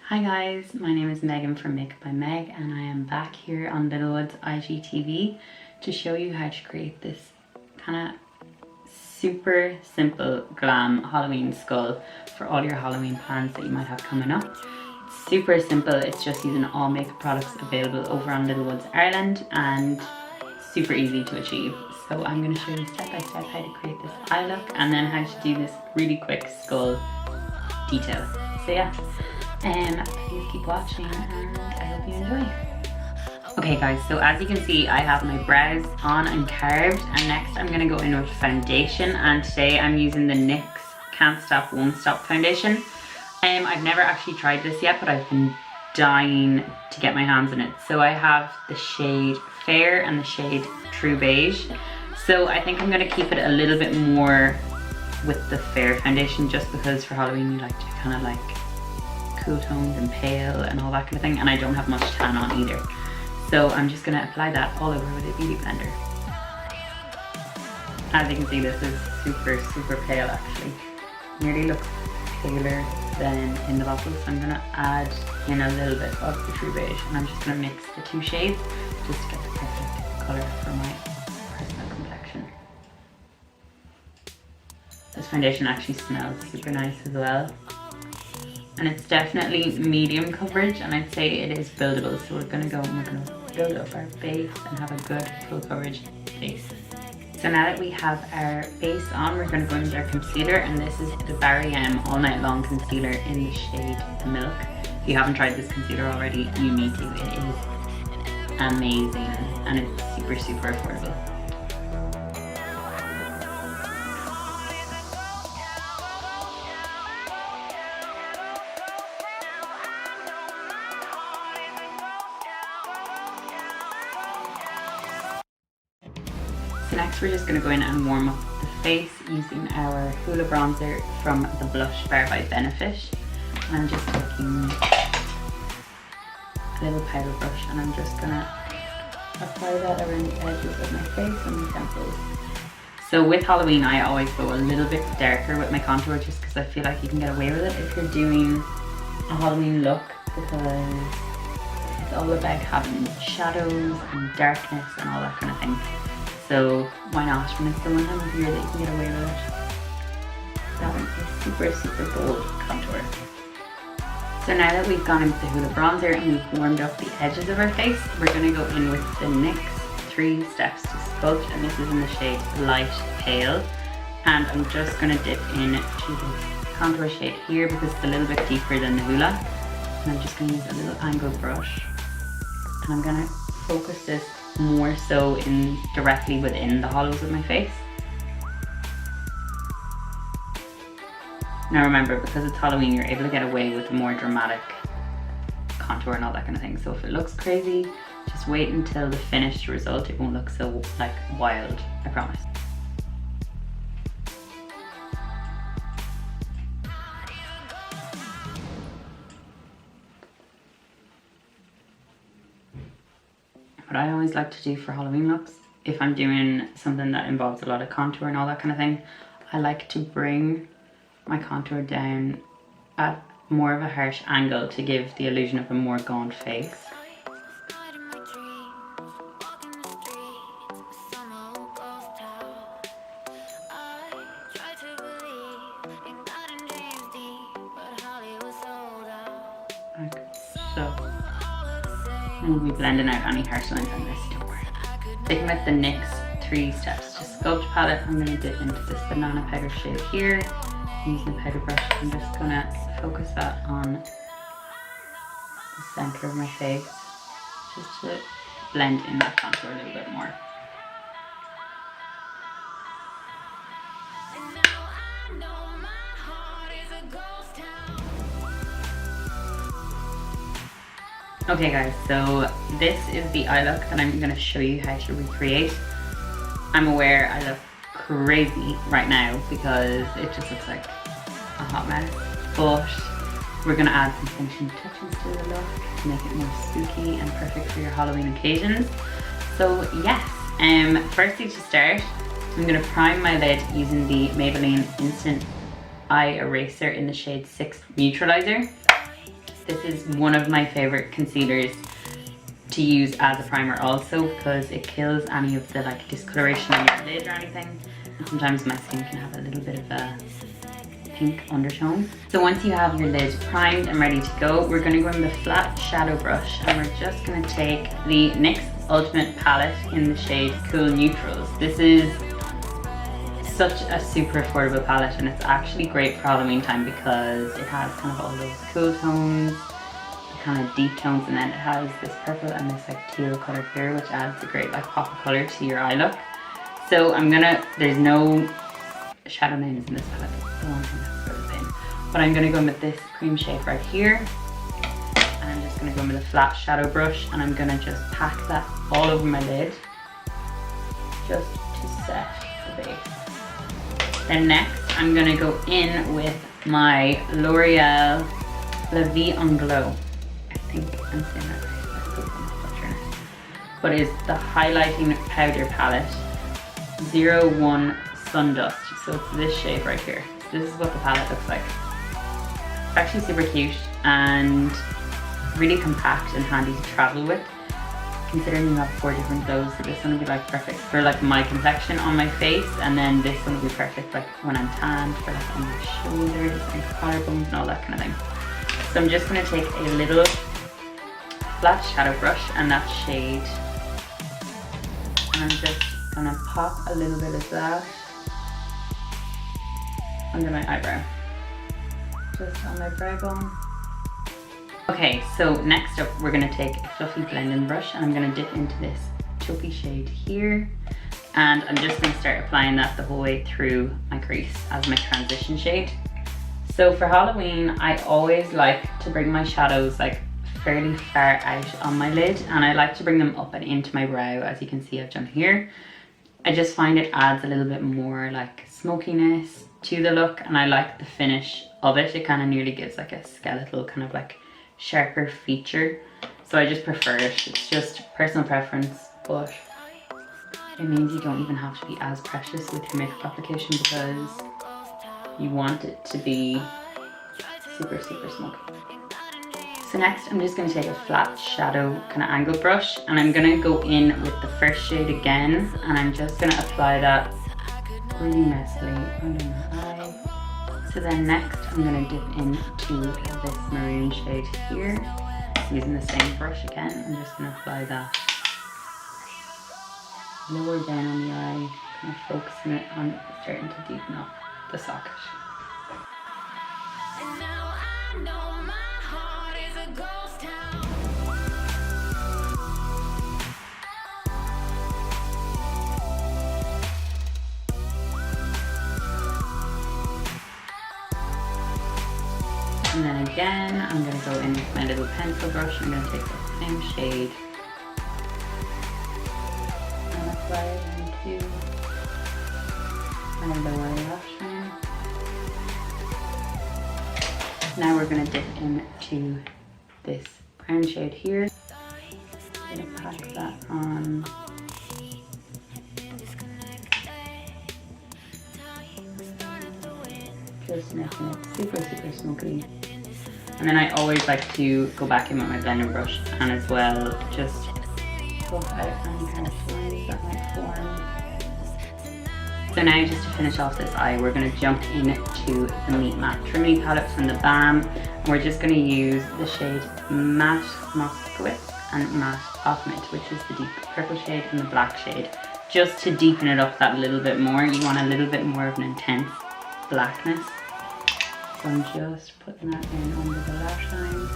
Hi guys, my name is Megan from By Meg and I am back here on Littlewood's IGTV to show you how to create this kind of super simple glam Halloween skull for all your Halloween plans that you might have coming up. It's super simple, it's just using all makeup products available over on Littlewoods Ireland and super easy to achieve. So I'm going to show you step by step how to create this eye look and then how to do this really quick skull detail. So yeah. Please keep watching and I hope you enjoy. Okay guys, so as you can see I have my brows on and carved, and next I'm going to go in with foundation, and today I'm using the NYX Can't Stop Won't Stop foundation. I've never actually tried this yet, but I've been dying to get my hands on it. So I have the shade Fair and the shade True Beige. So I think I'm going to keep it a little bit more with the Fair foundation just because for Halloween you like to kind of like cool toned and pale and all that kind of thing, and I don't have much tan on either. So I'm just going to apply that all over with a beauty blender. As you can see, this is super pale actually. Nearly looks paler than in the bottle, so I'm going to add in a little bit of the True Beige, and I'm just going to mix the two shades just to get the perfect colour for my personal complexion. This foundation actually smells super nice as well. And it's definitely medium coverage, and I'd say it is buildable. So we're gonna go and we're gonna build up our base and have a good full coverage base. So now that we have our base on, we're gonna go into our concealer, and this is the Barry M All Night Long Concealer in the shade Milk. If you haven't tried this concealer already, you need to. It is amazing and it's super affordable. So next we're just going to go in and warm up the face using our Hoola bronzer from the Blush Bar by Benefit. And I'm just taking a little powder brush and I'm just going to apply that around the edges of my face and my temples. So with Halloween I always go a little bit darker with my contour just because I feel like you can get away with it if you're doing a Halloween look, because it's all about having shadows and darkness and all that kind of thing. So why not, when it's the one time of year that you can get away with it. That one is super bold contour. So now that we've gone in with the Hoola bronzer and we've warmed up the edges of our face, we're going to go in with the NYX 3 Steps to Sculpt, and this is in the shade Light Pale. And I'm just going to dip into this contour shade here because it's a little bit deeper than the Hoola. And I'm just going to use a little angled brush, and I'm going to focus this more so in directly within the hollows of my face. Now remember, because it's Halloween, you're able to get away with a more dramatic contour and all that kind of thing. So if it looks crazy, just wait until the finished result. It won't look so like wild, I promise. What I always like to do for Halloween looks, if I'm doing something that involves a lot of contour and all that kind of thing, I like to bring my contour down at more of a harsh angle to give the illusion of a more gaunt face. Like so. And we'll be blending out any harsh lines on this, don't worry. Sticking with the NYX 3 Steps to Sculpt palette, I'm going to dip into this banana powder shade here. Using the powder brush, I'm just going to focus that on the centre of my face, just to blend in that contour a little bit more. Okay guys, so this is the eye look that I'm going to show you how to recreate. I'm aware I look crazy right now because it just looks like a hot mess, but we're going to add some finishing touches to the look to make it more spooky and perfect for your Halloween occasions. So yes, firstly to start, I'm going to prime my lid using the Maybelline Instant Eye Eraser in the shade 6 Neutralizer. This is one of my favorite concealers to use as a primer also, because it kills any of the like discoloration in your lid or anything. And sometimes my skin can have a little bit of a pink undertone. So once you have your lid primed and ready to go, we're going to go in the flat shadow brush, and we're just going to take the NYX Ultimate palette in the shade Cool Neutrals. This is such a super affordable palette, and it's actually great for Halloween time because it has kind of all those cool tones, the kind of deep tones, and then it has this purple and this like teal color here, which adds a great like pop of color to your eye look. So there's no shadow names in this palette, that's the one thing that's sort of thin. But I'm gonna go in with this cream shade right here, and I'm just gonna go in with a flat shadow brush, and I'm gonna just pack that all over my lid, just to set the base. Then next, I'm gonna go in with my L'Oreal La Vie en Glow. I think I'm saying that right, but it's the highlighting powder palette, 01 Sun Dust. So it's this shade right here. So this is what the palette looks like. It's actually super cute and really compact and handy to travel with. Considering you have 4 different glows, so this one will be like perfect for like my complexion on my face, and then this one will be perfect like when I'm tanned, for like on my shoulders and collarbones and all that kind of thing. So I'm just gonna take a little flat shadow brush and that shade, and I'm just gonna pop a little bit of that under my eyebrow, just on my brow bone. Okay, so next up we're gonna take a fluffy blending brush, and I'm gonna dip into this taupey shade here, and I'm just gonna start applying that the whole way through my crease as my transition shade. So for Halloween, I always like to bring my shadows like fairly far out on my lid, and I like to bring them up and into my brow, as you can see I've done here. I just find it adds a little bit more like smokiness to the look, and I like the finish of it. It kind of nearly gives like a skeletal kind of like sharper feature, so I just prefer it. It's just personal preference, but it means you don't even have to be as precious with your makeup application because you want it to be super smoky. So next I'm just going to take a flat shadow kind of angle brush, and I'm going to go in with the first shade again, and I'm just going to apply that really messily under my eye. So then next I'm going to dip into this maroon shade here, using the same brush again. I'm just going to apply that lower down on the eye, kind of focusing it on starting to deepen up the socket. And now I know my heart is a ghost town. And then again, I'm going to go in with my little pencil brush. I'm going to take the same shade and apply it into my lower lash line. Now we're going to dip into this brown shade here. I'm going to pack that on. Just making it super smoky. And then I always like to go back in with my blending brush and as well just buff out any kind of lines that might form. So now just to finish off this eye, we're going to jump into the Meet Matte Trimmy palette from the BAM. And we're just going to use the shade Matte Moscowitz and Matte Ultimate, which is the deep purple shade and the black shade, just to deepen it up that little bit more. You want a little bit more of an intense blackness. So I'm just putting that in under the lash line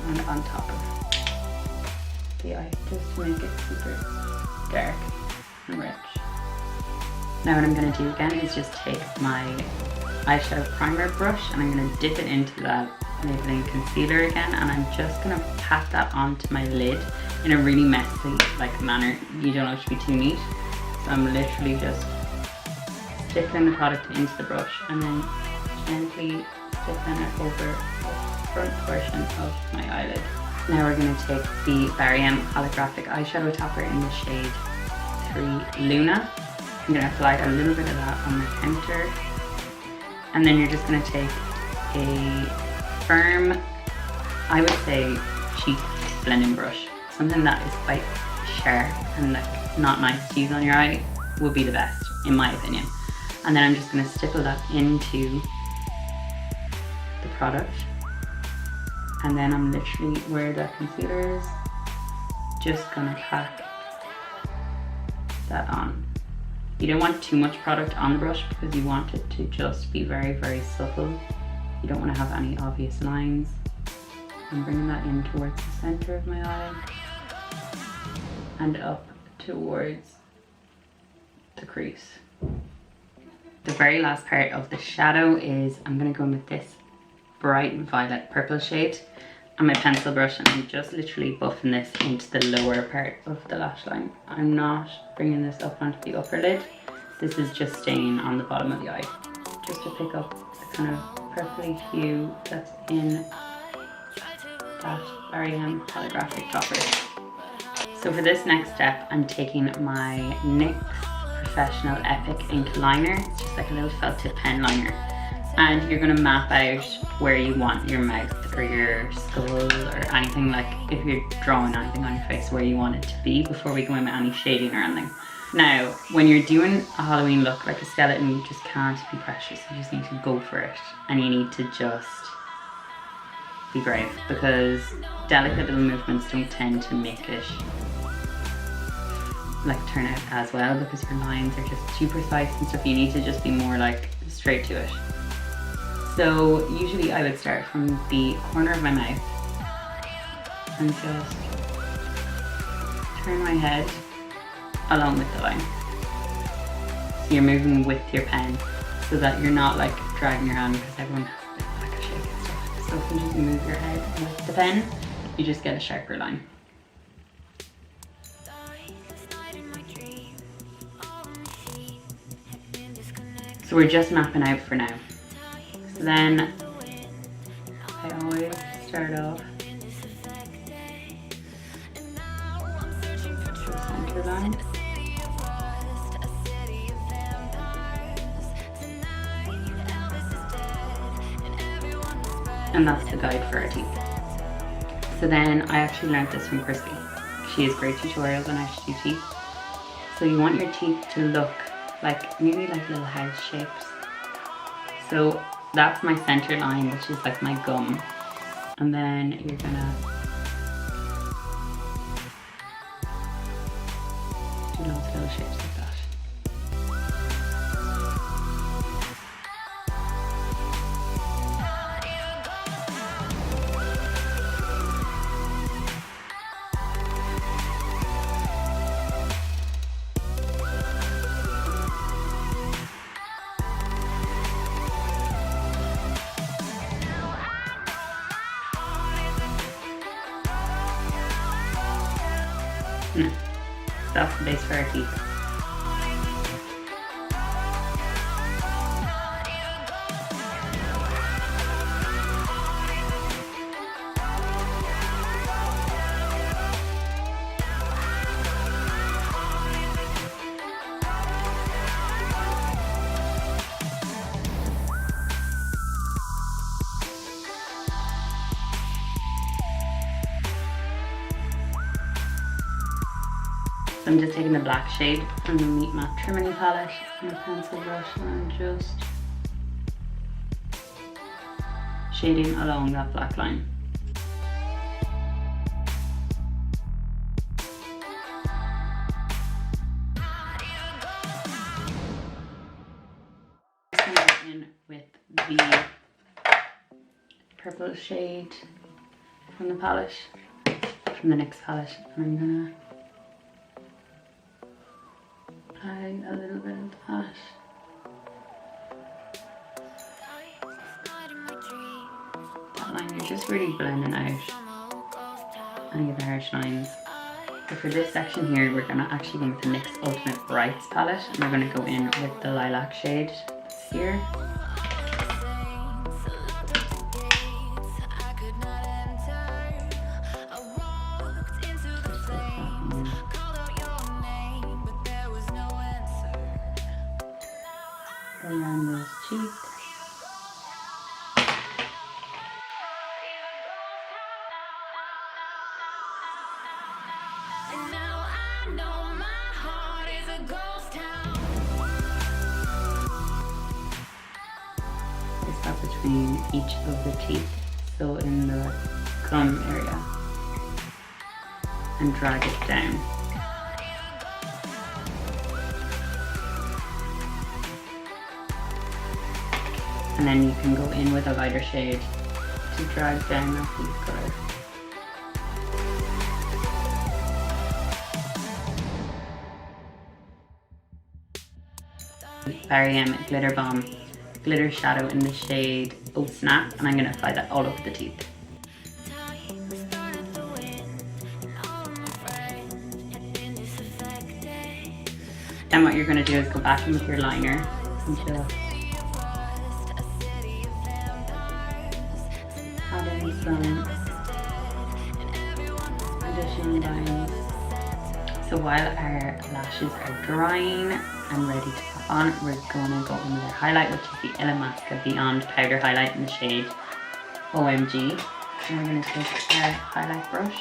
and on top of the eye, just to make it super dark and rich. Now what I'm going to do again is just take my eyeshadow primer brush, and I'm going to dip it into that Maybelline concealer again, and I'm just going to pat that onto my lid in a really messy like manner. You don't have to be too neat, so I'm literally just stippling the product into the brush and then gently stippling it over the front portion of my eyelid. Now we're going to take the Barry M holographic eyeshadow topper in the shade 3 Luna. I'm going to apply a little bit of that on my counter, and then you're just going to take a firm, I would say cheap blending brush. Something that is quite sharp and like not nice to use on your eye would be the best, in my opinion. And then I'm just going to stipple that into the product. And then I'm literally, where the concealer is, just going to pack that on. You don't want too much product on the brush because you want it to just be very, very supple. You don't want to have any obvious lines. I'm bringing that in towards the center of my eye and up towards the crease. The very last part of the shadow is I'm going to go in with this bright violet purple shade and my pencil brush, and I'm just literally buffing this into the lower part of the lash line. I'm not bringing this up onto the upper lid. This is just staying on the bottom of the eye, just to pick up the kind of purpley hue that's in that very holographic topper. So for this next step, I'm taking my NYX Professional Epic Ink Liner. It's just like a little felt tip pen liner. And you're gonna map out where you want your mouth or your skull or anything, like if you're drawing anything on your face, where you want it to be before we go in with any shading or anything. Now, when you're doing a Halloween look like a skeleton, you just can't be precious. You just need to go for it. And you need to just be brave, because delicate little movements don't tend to make it like turn out as well, because your lines are just too precise and stuff. You need to just be more like straight to it. So usually I would start from the corner of my mouth and just turn my head along with the line. So you're moving with your pen so that you're not like dragging your hand, because everyone has like a shake and stuff. So if you just move your head with the pen, you just get a sharper line. So we're just mapping out for now. So then I always start off with the center line. And that's the guide for our teeth. So then I actually learned this from Crispy. She has great tutorials on how to do teeth. So you want your teeth to look like maybe like little house shapes. So that's my center line, which is like my gum. And then you're gonna do lots of little shapes like that. That's the base for our teeth. So I'm just taking the black shade from the Meat Matte Trimming palette and a pencil brush, and I'm just shading along that black line. Coming in with the purple shade from the palette, from the NYX palette, and I'm gonna apply a little bit of that. That line, you're just really blending out any of the harsh lines. So for this section here, we're gonna actually go with the NYX Ultimate Brights palette, and we're gonna go in with the lilac shade that's here. Around those cheeks. between each of the teeth, so in the gum area, and drag it down. And then you can go in with a lighter shade to drag down that teeth colour. Barry M Glitter Bomb Glitter Shadow in the shade Oh Snap, and I'm going to apply that all over the teeth. Then what you're going to do is go back in with your liner and just add in some additional lines. So while our lashes are drying and ready to pop on, we're going to go in with our highlight, which is the Illamasqua Beyond Powder Highlight in the shade OMG. And we're going to take our highlight brush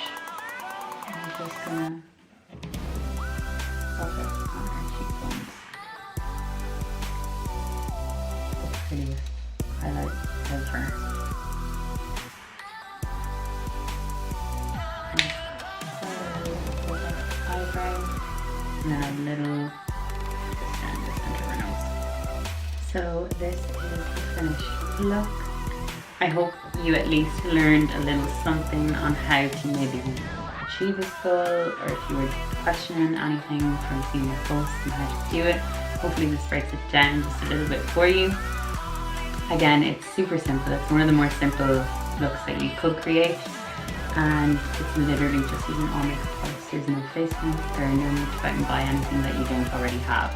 and we're just going to pop it on our cheekbones. The prettiest highlight ever. And then a little just down the center of our nose. So this is the finished look. I hope you at least learned a little something on how to maybe achieve this goal, or if you were questioning anything from seeing your posts and how to do it. Hopefully this breaks it down just a little bit for you. Again, it's super simple. It's one of the more simple looks that you could create, and it's literally just using all makeup products. There's no face paint or no need to go out and buy anything that you don't already have.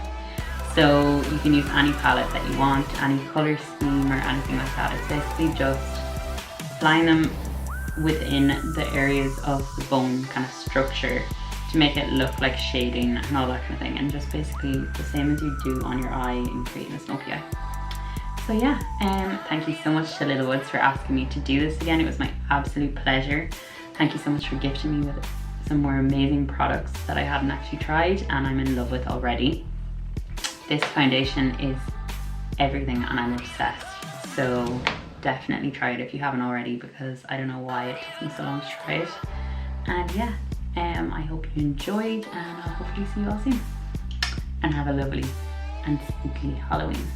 So you can use any palette that you want, any colour scheme or anything like that. It's basically just applying them within the areas of the bone kind of structure to make it look like shading and all that kind of thing, and just basically the same as you do on your eye in creating a smoky eye. So yeah, thank you so much to Little Woods for asking me to do this again. It was my absolute pleasure. Thank you so much for gifting me with some more amazing products that I hadn't actually tried and I'm in love with already. This foundation is everything and I'm obsessed. So definitely try it if you haven't already, because I don't know why it took me so long to try it. And yeah, I hope you enjoyed, and I'll hopefully see you all soon. And have a lovely and spooky Halloween.